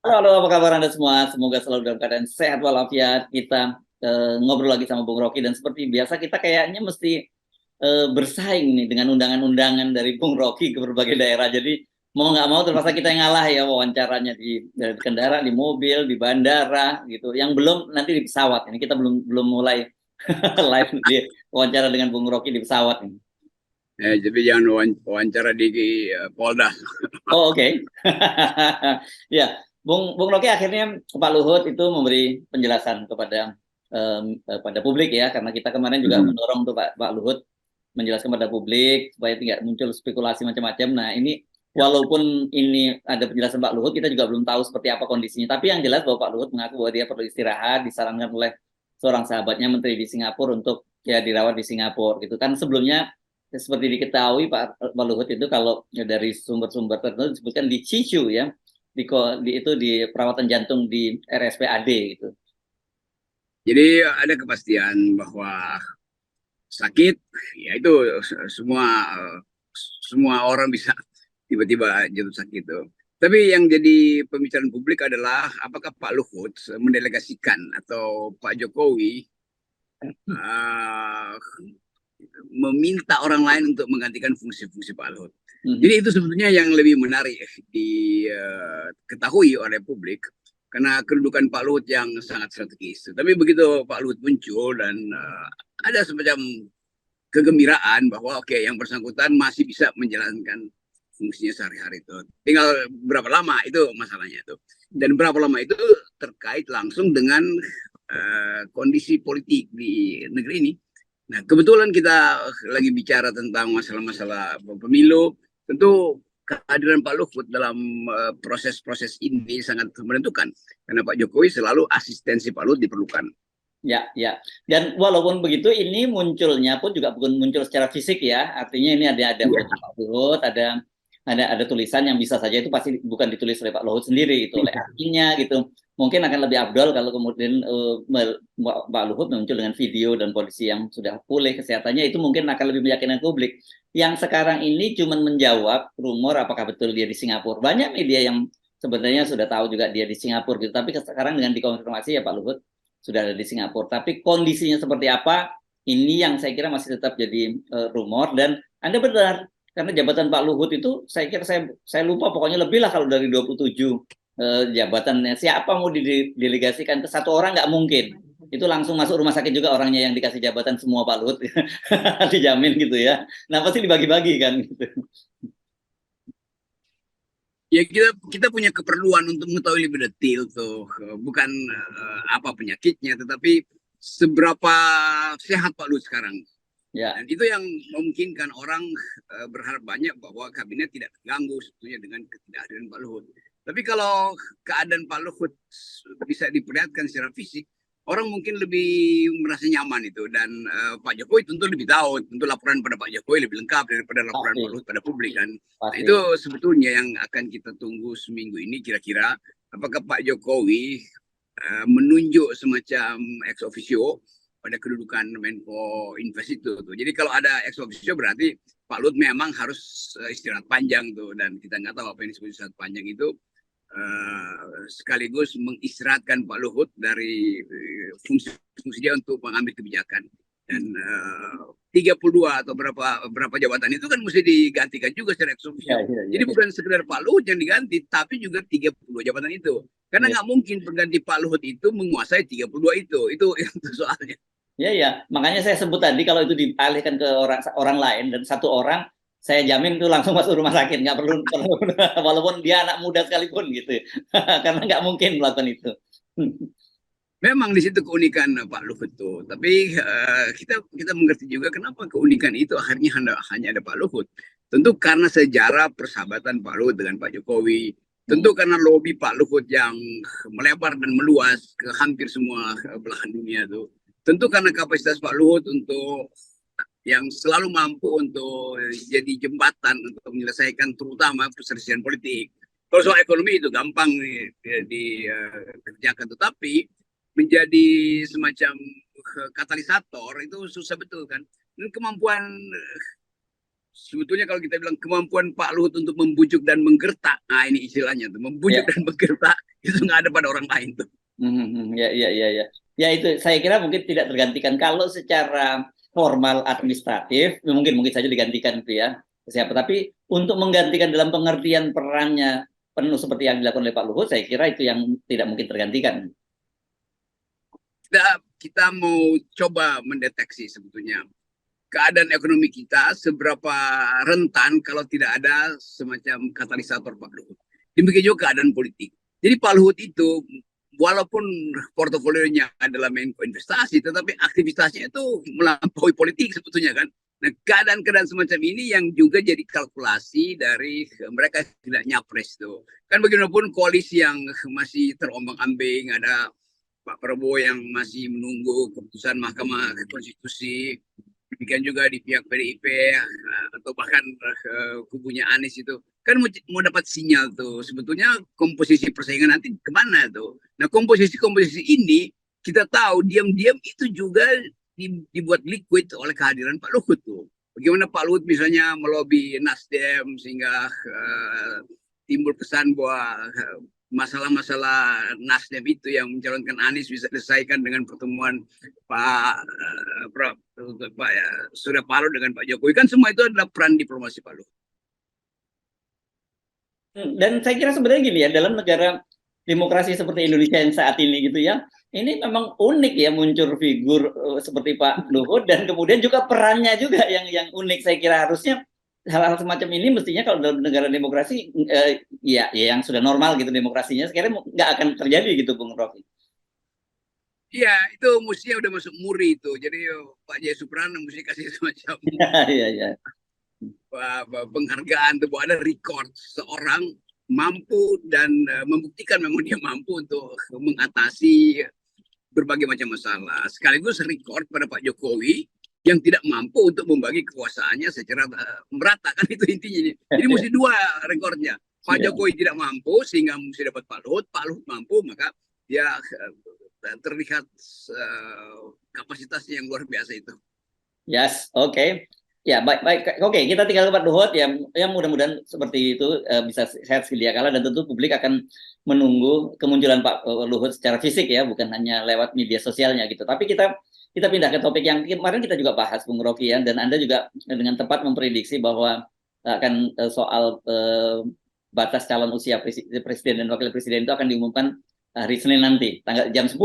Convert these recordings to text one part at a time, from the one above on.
Halo, halo, apa kabar Anda semua? Semoga selalu dalam keadaan sehat walafiat. Kita ngobrol lagi sama Bung Rocky dan seperti biasa kita kayaknya mesti bersaing nih dengan undangan-undangan dari Bung Rocky ke berbagai daerah. Jadi mau nggak mau terpaksa kita yang ngalah ya wawancaranya di kendaraan, di mobil, di bandara gitu. Yang belum nanti di pesawat. Ini kita belum belum mulai live di wawancara dengan Bung Rocky di pesawat ini. Jadi jangan wawancara di Polda. Oh, oke. Ya, Bung Rocky akhirnya Pak Luhut itu memberi penjelasan pada publik ya, karena kita kemarin juga Hmm. mendorong tuh Pak Luhut menjelaskan pada publik supaya tidak muncul spekulasi macam-macam. Nah, ini Ya. walaupun ini ada penjelasan Pak Luhut, kita juga belum tahu seperti apa kondisinya. Tapi yang jelas bahwa Pak Luhut mengaku bahwa dia perlu istirahat, disarankan oleh seorang sahabatnya menteri di Singapura untuk ya dirawat di Singapura gitu kan. Sebelumnya seperti diketahui Pak Luhut itu kalau dari sumber-sumber tertentu disebutkan di Cicu ya, di perawatan jantung di RSPAD gitu. Jadi ada kepastian bahwa sakit, ya itu semua semua orang bisa tiba-tiba jatuh sakit tuh. Tapi yang jadi pembicaraan publik adalah apakah Pak Luhut mendelegasikan atau Pak Jokowi uh, meminta orang lain untuk menggantikan fungsi-fungsi Pak Luhut. Jadi Mhm. itu sebetulnya yang lebih menarik diketahui oleh publik karena kedudukan Pak Luhut yang sangat strategis. Tapi begitu Pak Luhut muncul dan ada semacam kegembiraan bahwa oke, yang bersangkutan masih bisa menjalankan fungsinya sehari-hari itu. Tinggal berapa lama itu masalahnya itu. Dan berapa lama itu terkait langsung dengan kondisi politik di negeri ini. Nah, kebetulan kita lagi bicara tentang masalah-masalah pemilu, tentu kehadiran Pak Luhut dalam proses-proses ini sangat menentukan. Karena Pak Jokowi selalu asistensi Pak Luhut diperlukan. Ya, ya. Dan walaupun begitu, ini munculnya pun juga bukan muncul secara fisik ya. Artinya ini ada foto Ya. Pak Luhut, ada tulisan yang bisa saja itu pasti bukan ditulis oleh Pak Luhut sendiri, itu oleh artinya gitu. Mungkin akan lebih afdol kalau kemudian Pak Luhut muncul dengan video dan kondisi yang sudah pulih kesehatannya, itu mungkin akan lebih meyakinkan publik. Yang sekarang ini cuma menjawab rumor apakah betul dia di Singapura. Banyak media yang sebenarnya sudah tahu juga dia di Singapura gitu. Tapi sekarang dengan dikonfirmasi ya Pak Luhut sudah ada di Singapura. Tapi kondisinya seperti apa, ini yang saya kira masih tetap jadi rumor. Dan Anda benar, karena jabatan Pak Luhut itu saya kira saya lupa, pokoknya lebih lah kalau dari 27 jabatannya. Siapa mau didelegasikan ke satu orang nggak mungkin. Itu langsung masuk rumah sakit juga orangnya yang dikasih jabatan semua Pak Luhut. Dijamin gitu ya. Nah pasti dibagi-bagi kan gitu. Ya kita punya keperluan untuk mengetahui lebih detail tuh, bukan apa penyakitnya, tetapi seberapa sehat Pak Lut sekarang. Ya, Dan itu yang memungkinkan orang berharap banyak bahwa kabinet tidak terganggu sebetulnya dengan ketidakhadiran Pak Luhut. Tapi kalau keadaan Pak Luhut bisa diperlihatkan secara fisik, orang mungkin lebih merasa nyaman itu. Dan Pak Jokowi tentu lebih tahu, tentu laporan pada Pak Jokowi lebih lengkap daripada laporan Pak pasti, Luhut pada publik kan. Nah, itu pasti. sebetulnya yang akan kita tunggu seminggu ini kira-kira apakah Pak Jokowi menunjuk semacam ex officio pada kedudukan Menko Invest itu tuh. Jadi kalau ada ex officio berarti Pak Luhut memang harus istirahat panjang tuh, dan kita nggak tahu apa yang disebut istirahat panjang itu, sekaligus mengistirahatkan Pak Luhut dari fungsi dia untuk mengambil kebijakan. Dan 32 atau berapa jabatan itu kan mesti digantikan juga secara ex Ya, officio. ya, ya, Jadi bukan sekedar Pak Luhut yang diganti, tapi juga 32 jabatan itu. Karena ya. nggak mungkin pengganti Pak Luhut itu menguasai 32 itu. Itu soalnya. Ya, ya. Makanya saya sebut tadi kalau itu dialihkan ke orang orang lain dan satu orang, saya jamin itu langsung masuk rumah sakit, nggak perlu walaupun dia anak muda sekalipun gitu, karena nggak mungkin melakukan itu. Memang di situ keunikan Pak Luhut itu. Tapi kita mengerti juga kenapa keunikan itu akhirnya hanya ada Pak Luhut. Tentu karena sejarah persahabatan Pak Luhut dengan Pak Jokowi. Hmm. Tentu karena lobi Pak Luhut yang melebar dan meluas ke hampir semua belahan dunia itu. Tentu karena kapasitas Pak Luhut untuk yang selalu mampu untuk jadi jembatan untuk menyelesaikan terutama perselisihan politik. Kalau soal ekonomi itu gampang dikerjakan, tetapi menjadi semacam katalisator itu susah betul kan. Dan kemampuan sebetulnya kalau kita bilang kemampuan Pak Luhut untuk membujuk dan menggertak, nah ini istilahnya tuh, membujuk Ya, dan menggertak Itu nggak ada pada orang lain tuh. Ya, ya, ya, ya. Ya itu saya kira mungkin tidak tergantikan kalau secara formal administratif mungkin mungkin saja digantikan itu ya siapa. Tapi untuk menggantikan dalam pengertian perannya penuh seperti yang dilakukan oleh Pak Luhut, saya kira itu yang tidak mungkin tergantikan. Kita mau coba mendeteksi sebetulnya keadaan ekonomi kita seberapa rentan kalau tidak ada semacam katalisator Pak Luhut. Demikian juga keadaan politik. Jadi Pak Luhut itu walaupun portofolionya adalah menko investasi, tetapi aktivitasnya itu melampaui politik sebetulnya kan. Nah, keadaan-keadaan semacam ini yang juga jadi kalkulasi dari mereka tidak nyapres tuh. Kan bagaimanapun koalisi yang masih terombang-ambing, ada Pak Prabowo yang masih menunggu keputusan Mahkamah Konstitusi, demikian juga di pihak PDIP atau bahkan kubunya Anies itu kan mau dapat sinyal tuh sebetulnya komposisi persaingan nanti kemana tuh. Nah komposisi ini kita tahu diam-diam itu juga dibuat liquid oleh kehadiran Pak Luhut tuh. Bagaimana Pak Luhut misalnya melobi Nasdem sehingga timbul kesan bahwa masalah-masalah Nasdem itu yang mencalonkan Anies bisa diselesaikan dengan pertemuan Pak Surya Paloh dengan Pak Jokowi, kan semua itu adalah peran diplomasi Pak Luhut. Dan saya kira sebenarnya gini ya, dalam negara demokrasi seperti Indonesia yang saat ini gitu ya, ini memang unik ya muncul figur seperti Pak Luhut dan kemudian juga perannya juga yang unik. Saya kira harusnya hal-hal semacam ini mestinya kalau dalam negara demokrasi ya yang sudah normal gitu demokrasinya, sekarang nggak akan terjadi gitu Bung Rocky. Iya, itu mestinya udah masuk muri itu. Jadi Pak Jaya Suprana mesti kasih semacam penghargaan tuh, bahwa ada record seorang mampu dan membuktikan memang dia mampu untuk mengatasi berbagai macam masalah. Sekaligus record pada Pak Jokowi yang tidak mampu untuk membagi kekuasaannya secara merata, kan itu intinya. Jadi mesti dua rekornya. Pak Jokowi tidak mampu sehingga mesti dapat Pak Luhut mampu maka dia terlihat kapasitasnya yang luar biasa itu. Yes, oke. Ya, baik. Oke, kita tinggal ke Pak Luhut ya. Yang mudah-mudahan seperti itu bisa sehat sedia kala dan tentu publik akan menunggu kemunculan Pak Luhut secara fisik ya, bukan hanya lewat media sosialnya gitu. Tapi kita pindah ke topik yang kemarin kita juga bahas Bung Rocky ya, dan Anda juga dengan tepat memprediksi bahwa akan soal batas calon usia presiden dan wakil presiden itu akan diumumkan hari Senin nanti, tanggal jam 10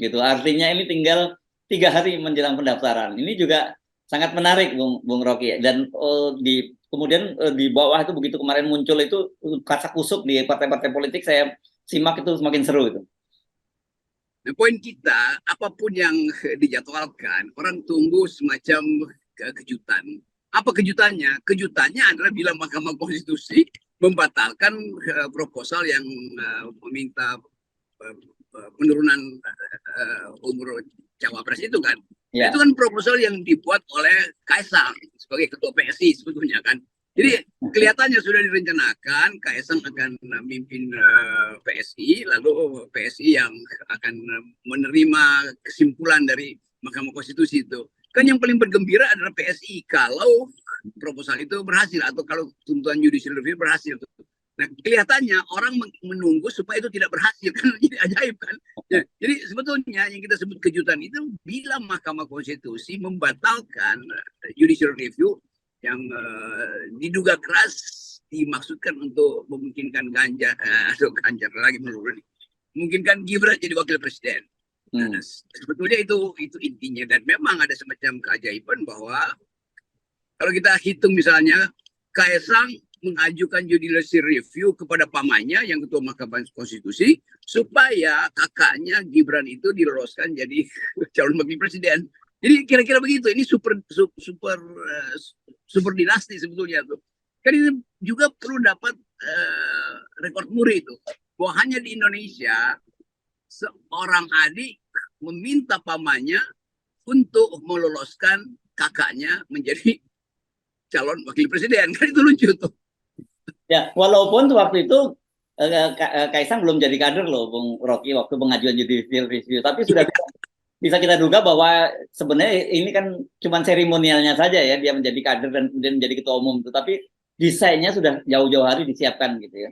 gitu. Artinya ini tinggal 3 hari menjelang pendaftaran. Ini juga sangat menarik Bung Rocky dan kemudian di bawah itu begitu kemarin muncul itu kasak kusuk di partai-partai politik, saya simak itu semakin seru itu. Nah, poin kita apapun yang dijadwalkan orang tunggu semacam kejutan. Apa kejutannya? Kejutannya adalah bila Mahkamah Konstitusi membatalkan proposal yang meminta penurunan umur cawapres itu kan. Ya. Itu kan proposal yang dibuat oleh Kaisang sebagai ketua PSI sebetulnya kan. Jadi kelihatannya sudah direncanakan Kaisang akan memimpin PSI, lalu PSI yang akan menerima kesimpulan dari Mahkamah Konstitusi itu. Kan yang paling bergembira adalah PSI kalau proposal itu berhasil atau kalau tuntutan judicial review berhasil. Nah, kelihatannya orang menunggu supaya itu tidak berhasil kan, jadi ajaib kan. Ya, jadi sebetulnya yang kita sebut kejutan itu bila Mahkamah Konstitusi membatalkan judicial review yang diduga keras dimaksudkan untuk memungkinkan Ganjar atau Ganjar lagi menurut memungkinkan Gibran jadi wakil presiden. Nah, sebetulnya itu intinya, dan memang ada semacam keajaiban bahwa kalau kita hitung misalnya Kaisang mengajukan judicial review kepada pamannya yang ketua Mahkamah Konstitusi supaya kakaknya Gibran itu diloloskan jadi calon wakil presiden. Jadi kira-kira begitu. Ini super dinasti sebetulnya tuh. Kan ini juga perlu dapat rekor muri itu. Bahwa hanya di Indonesia seorang adik meminta pamannya untuk meloloskan kakaknya menjadi calon wakil presiden. Kan itu lucu tuh. Ya, walaupun waktu itu Kaisang belum jadi kader loh, Bung Rocky, waktu pengajuan judicial review. Tapi sudah bisa kita duga bahwa sebenarnya ini kan cuma seremonialnya saja ya, dia menjadi kader dan kemudian menjadi ketua umum itu. Tapi desainnya sudah jauh-jauh hari disiapkan gitu ya.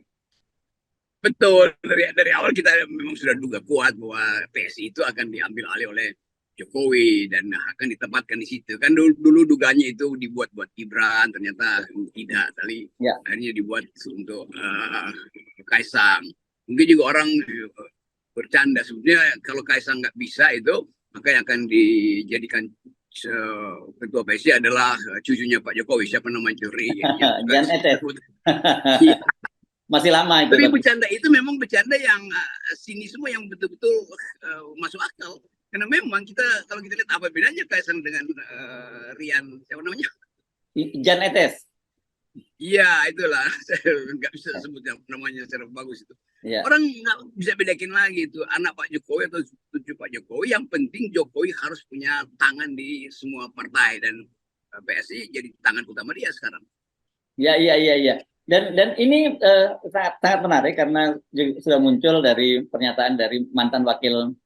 Betul, dari awal kita memang sudah duga kuat bahwa PSI itu akan diambil alih oleh Jokowi dan akan ditempatkan di situ. Kan dulu duganya itu dibuat buat Gibran, ternyata tidak. Tadi Ya. akhirnya dibuat untuk Kaisang. Mungkin juga orang bercanda sebenarnya kalau Kaisang nggak bisa itu, maka yang akan dijadikan ketua PSI adalah cucunya Pak Jokowi, siapa namanya yang suka Jan Etes. disebut. Iya. Masih lama itu Tapi tapi. bercanda itu memang bercanda yang sinisme yang betul-betul masuk akal. Karena memang kita kalau kita lihat apa bedanya Kaisang dengan Rian siapa namanya? Jan Etes. Iya itulah saya nggak bisa sebut namanya secara bagus itu. Ya. Orang nggak bisa bedakin lagi itu anak Pak Jokowi atau cucu Pak Jokowi. Yang penting Jokowi harus punya tangan di semua partai dan PSI jadi tangan utama dia sekarang. Ya, iya, iya, iya. Dan ini sangat, sangat menarik karena sudah muncul dari pernyataan dari mantan wakil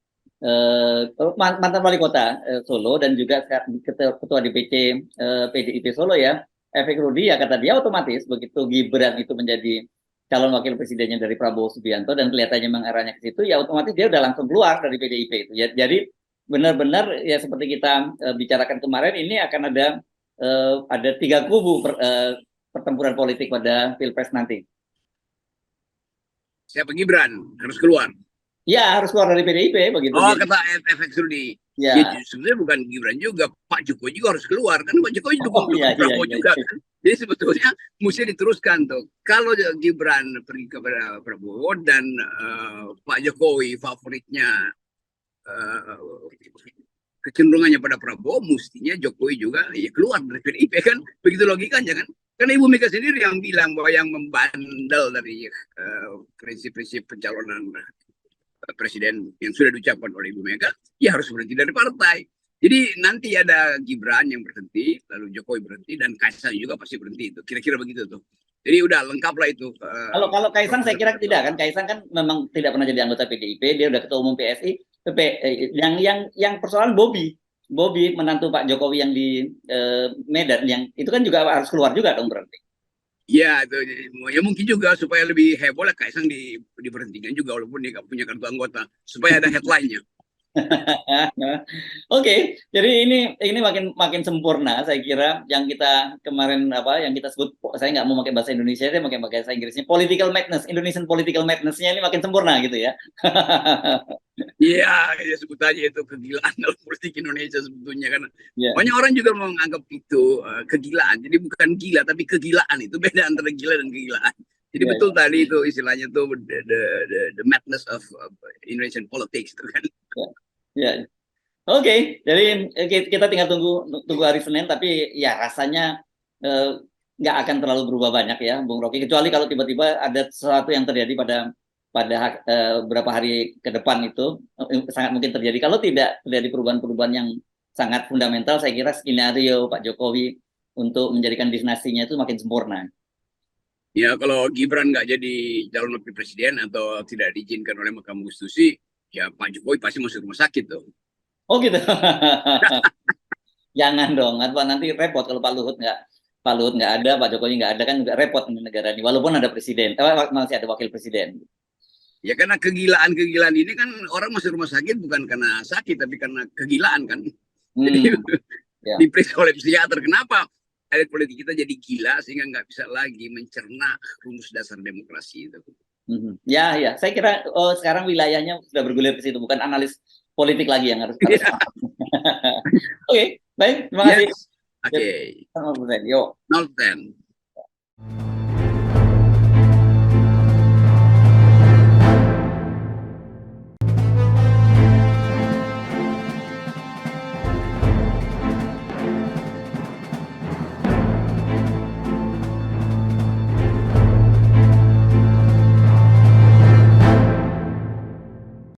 mantan wali kota Solo dan juga ketua DPC PDIP Solo ya, Efek Rudi, ya kata dia otomatis begitu Gibran itu menjadi calon wakil presidennya dari Prabowo Subianto dan kelihatannya mengarahnya ke situ, ya otomatis dia udah langsung keluar dari PDIP itu. Ya, jadi benar-benar ya seperti kita bicarakan kemarin, ini akan ada tiga kubu pertempuran politik pada Pilpres nanti. Siapa Gibran harus keluar. Ya, harus keluar dari PDIP begitu. Oh, kata Efek Rudi. Ya. Ya, sebenarnya bukan Gibran juga, Pak Jokowi juga harus keluar. Kan Pak Jokowi dukung Prabowo juga kan. Jadi sebetulnya mesti diteruskan tuh. Kalau Gibran pergi kepada Prabowo dan Pak Jokowi favoritnya kecenderungannya pada Prabowo, mestinya Jokowi juga ya keluar dari PDIP kan. Begitu logikanya kan. Karena Ibu Mega sendiri yang bilang bahwa yang membandel dari prinsip-prinsip pencalonan presiden yang sudah diucapkan oleh Ibu Mega, ya harus berhenti dari partai. Jadi nanti ada Gibran yang berhenti, lalu Jokowi berhenti, dan Kaisang juga pasti berhenti itu. Kira-kira begitu tuh. Jadi udah lengkap lah itu. Kalau Kaisang saya kira tidak kan. Kaisang kan memang tidak pernah jadi anggota PDIP, dia udah ketua umum PSI. Yang persoalan Bobi menantu Pak Jokowi yang di Medan, yang itu kan juga harus keluar juga dong berarti. Ya, itu, ya mungkin juga supaya lebih heboh lah Kaisang diberhentikan juga walaupun dia nggak punya kartu anggota supaya ada headline-nya. Oke, jadi ini makin sempurna saya kira yang kita kemarin yang kita sebut, saya nggak mau pakai bahasa Indonesia, saya pakai bahasa Inggrisnya, political madness, Indonesian political madness-nya ini makin sempurna gitu ya. Iya, ya sebut aja itu kegilaan dalam politik Indonesia sebetulnya kan. Yeah. Banyak orang juga menganggap itu kegilaan. Jadi bukan gila tapi kegilaan, itu beda antara gila dan kegilaan. Jadi betul tadi itu istilahnya tuh the madness of Indonesian politics itu kan. Ya. Oke, jadi kita tinggal tunggu hari Senin, tapi ya rasanya nggak akan terlalu berubah banyak ya, Bung Rocky, kecuali kalau tiba-tiba ada sesuatu yang terjadi pada beberapa hari ke depan itu sangat mungkin terjadi. Kalau tidak terjadi perubahan-perubahan yang sangat fundamental, saya kira skenario Pak Jokowi untuk menjadikan dinastinya itu makin sempurna. Ya kalau Gibran nggak jadi calon wakil presiden atau tidak diizinkan oleh Mahkamah Konstitusi, ya Pak Jokowi pasti masuk rumah sakit tuh. Oh gitu. Jangan dong, nanti repot kalau Pak Luhut nggak ada, Pak Jokowi nggak ada, kan juga repot di negara ini. Walaupun ada presiden, masih ada wakil presiden. Ya karena kegilaan ini kan orang masuk rumah sakit bukan karena sakit, tapi karena kegilaan kan. Jadi diperiksa oleh psikiater. Kenapa elit politik kita jadi gila sehingga nggak bisa lagi mencerna rumus dasar demokrasi itu. Ya, saya kira sekarang wilayahnya sudah bergulir ke situ, bukan analis politik lagi yang harus. Oke, baik, terima kasih. Oke. 0%, yuk. 0%.